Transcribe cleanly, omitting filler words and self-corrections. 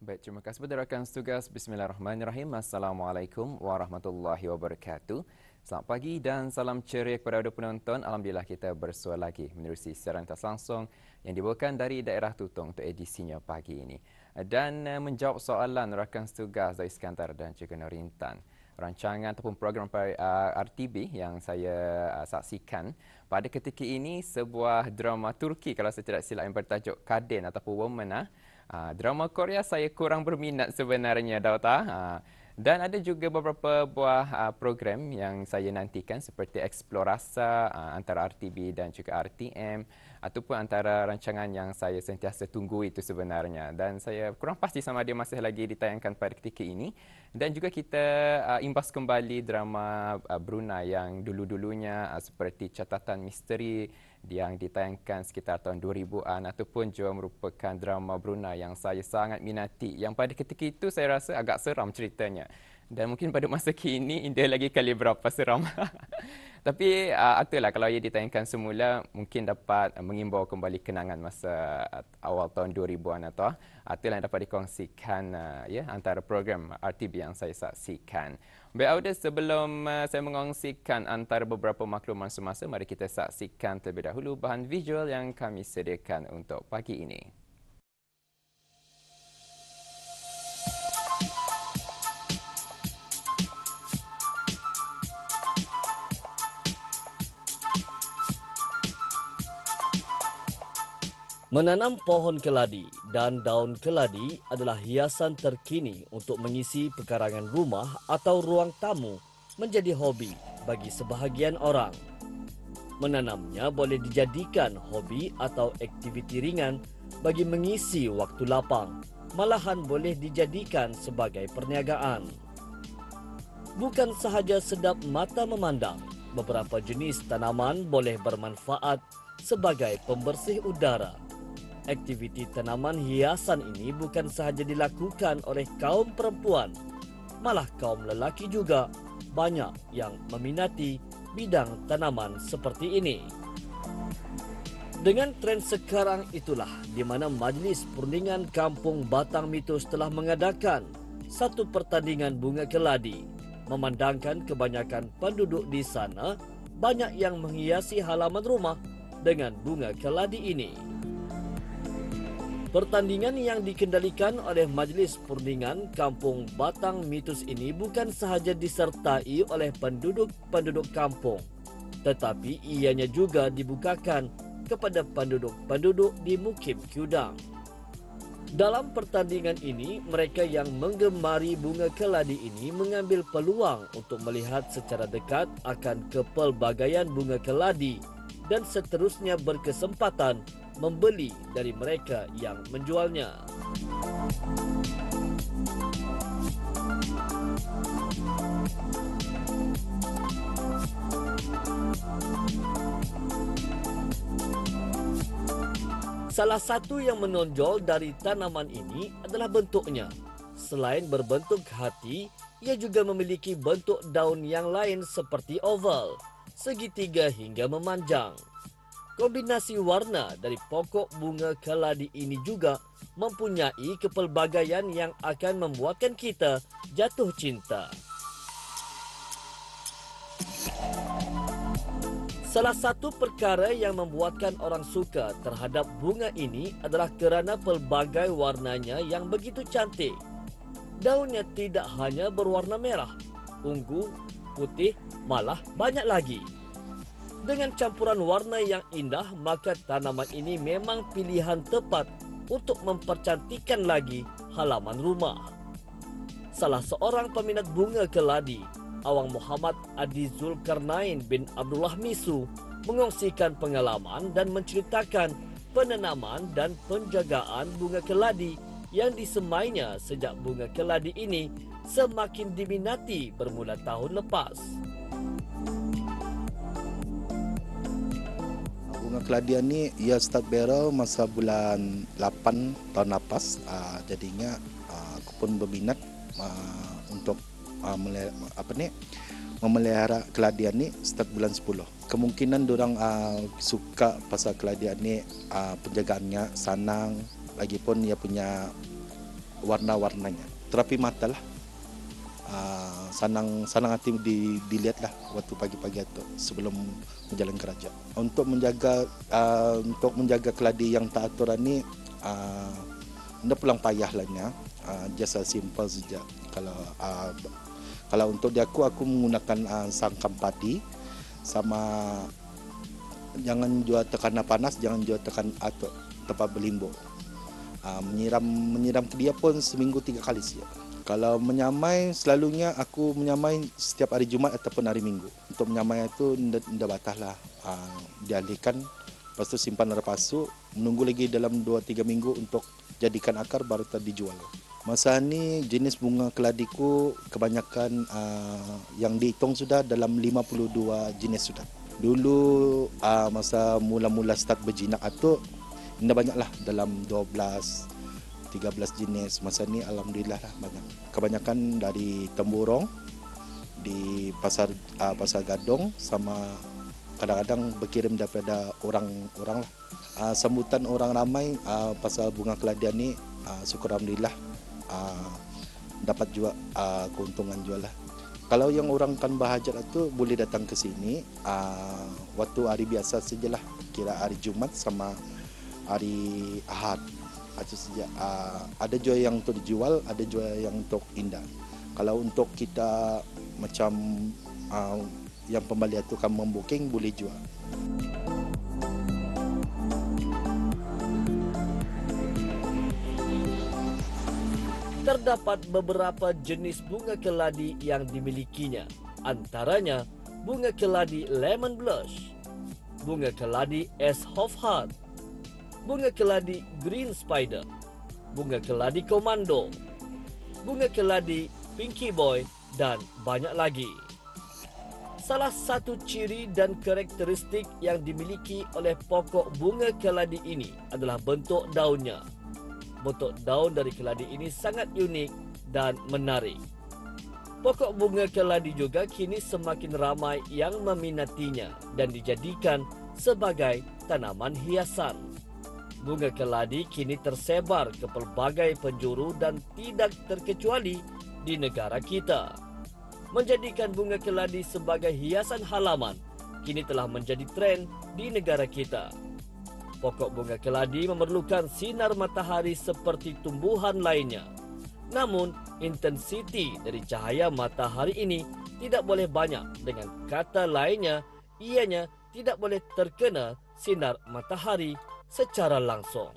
Baik, terima kasih kepada rakan setugas. Bismillahirrahmanirrahim. Assalamualaikum warahmatullahi wabarakatuh. Selamat pagi dan salam ceria kepada anda penonton. Alhamdulillah kita bersua lagi menerusi siaran tas langsung yang dibawakan dari daerah Tutong untuk edisinya pagi ini. Dan menjawab soalan rakan setugas dari Iskandar dan juga Norintan. Rancangan ataupun program RTB yang saya saksikan pada ketika ini sebuah drama Turki kalau saya tidak silap yang bertajuk Kaden ataupun Woman. Drama Korea saya kurang berminat sebenarnya, Dauta. Dan ada juga beberapa buah program yang saya nantikan seperti Eksplorasa antara RTB dan juga RTM ataupun antara rancangan yang saya sentiasa tunggu itu sebenarnya. Dan saya kurang pasti sama dia masih lagi ditayangkan pada ketika ini. Dan juga kita imbas kembali drama Brunei yang dulu-dulunya seperti Catatan Misteri yang ditayangkan sekitar tahun 2000-an ataupun juga merupakan drama Brunei yang saya sangat minati. Yang pada ketika itu saya rasa agak seram ceritanya. Dan mungkin pada masa kini dia lagi kali berapa seram. Tapi itulah kalau ia ditayangkan semula mungkin dapat mengimbau kembali kenangan masa awal tahun 2000-an atau itulah yang dapat dikongsikan antara program RTB yang saya saksikan. Baik Auda, sebelum saya mengongsikan antara beberapa makluman semasa, mari kita saksikan terlebih dahulu bahan visual yang kami sediakan untuk pagi ini. Menanam pohon keladi dan daun keladi adalah hiasan terkini untuk mengisi pekarangan rumah atau ruang tamu menjadi hobi bagi sebahagian orang. Menanamnya boleh dijadikan hobi atau aktiviti ringan bagi mengisi waktu lapang, malahan boleh dijadikan sebagai perniagaan. Bukan sahaja sedap mata memandang, beberapa jenis tanaman boleh bermanfaat sebagai pembersih udara. Aktiviti tanaman hiasan ini bukan sahaja dilakukan oleh kaum perempuan, malah kaum lelaki juga banyak yang meminati bidang tanaman seperti ini. Dengan tren sekarang itulah di mana Majlis Perundingan Kampung Batang Mitos telah mengadakan satu pertandingan bunga keladi, memandangkan kebanyakan penduduk di sana banyak yang menghiasi halaman rumah dengan bunga keladi ini. Pertandingan yang dikendalikan oleh Majlis Perundingan Kampung Batang Mitos ini bukan sahaja disertai oleh penduduk-penduduk kampung, tetapi ianya juga dibukakan kepada penduduk-penduduk di Mukim Kudang. Dalam pertandingan ini, mereka yang menggemari bunga keladi ini mengambil peluang untuk melihat secara dekat akan kepelbagaian bunga keladi dan seterusnya berkesempatan membeli dari mereka yang menjualnya. Salah satu yang menonjol dari tanaman ini adalah bentuknya. Selain berbentuk hati, ia juga memiliki bentuk daun yang lain seperti oval, segitiga hingga memanjang. Kombinasi warna dari pokok bunga keladi ini juga mempunyai kepelbagaian yang akan membuatkan kita jatuh cinta. Salah satu perkara yang membuatkan orang suka terhadap bunga ini adalah kerana pelbagai warnanya yang begitu cantik. Daunnya tidak hanya berwarna merah, ungu, putih, malah banyak lagi. Dengan campuran warna yang indah, maka tanaman ini memang pilihan tepat untuk mempercantikkan lagi halaman rumah. Salah seorang peminat bunga keladi, Awang Muhammad Adi Zulkarnain bin Abdullah Misu, mengongsikan pengalaman dan menceritakan penanaman dan penjagaan bunga keladi yang disemainya sejak bunga keladi ini semakin diminati bermula tahun lepas. Bunga keladian ni ia start beral masa bulan 8 tahun lepas. Jadinya aku pun berminat untuk memelihara keladian ni start bulan 10. Kemungkinan diorang suka pasal keladian ni, penjagaannya senang, lagipun ia punya warna-warnanya. Terapi mata lah. Senang hati dilihat lah waktu pagi-pagi itu sebelum menjalan kerja. Untuk menjaga keladi yang tak aturan ni, anda pulang payah lahnya. Jasa simple saja. Kalau untuk di aku menggunakan sangkam padi sama jangan jual tekanan panas, jangan jual tekan atau tempat berlimbung. Menyiram ke dia pun seminggu 3 kali saja. Kalau menyamai, selalunya aku menyamai setiap hari Jumat ataupun hari Minggu. Untuk menyamai itu dah batas lah. Dialihkan, lepas tu simpan dalam pasu, menunggu lagi dalam 2-3 minggu untuk jadikan akar baru dijual. Masa ni jenis bunga keladiku kebanyakan yang dihitung sudah dalam 52 jenis sudah. Dulu masa mula-mula start berjinak itu dah banyak lah, dalam 12 13 jenis. Masa ni alhamdulillah lah banyak. Kebanyakan dari Temburong, di pasar Gadong, sama kadang-kadang berkirim daripada orang-orang lah. Sambutan orang ramai pasal bunga keladian ni, syukur alhamdulillah dapat juga keuntungan jual lah. Kalau yang orang kan berhajat itu boleh datang ke sini waktu hari biasa sajalah, kira hari Jumat sama hari Ahad. Ada juga yang untuk dijual, ada juga yang untuk indah. Kalau untuk kita macam yang pembeli itu kan membooking, boleh jual. Terdapat beberapa jenis bunga keladi yang dimilikinya. Antaranya bunga keladi lemon blush, bunga keladi es Hofheart, bunga keladi green spider, bunga keladi komando, bunga keladi pinky boy dan banyak lagi. Salah satu ciri dan karakteristik yang dimiliki oleh pokok bunga keladi ini adalah bentuk daunnya. Bentuk daun dari keladi ini sangat unik dan menarik. Pokok bunga keladi juga kini semakin ramai yang meminatinya dan dijadikan sebagai tanaman hiasan. Bunga keladi kini tersebar ke pelbagai penjuru dan tidak terkecuali di negara kita. Menjadikan bunga keladi sebagai hiasan halaman kini telah menjadi tren di negara kita. Pokok bunga keladi memerlukan sinar matahari seperti tumbuhan lainnya. Namun, intensiti dari cahaya matahari ini tidak boleh banyak. Dengan kata lainnya, ianya tidak boleh terkena sinar matahari secara langsung.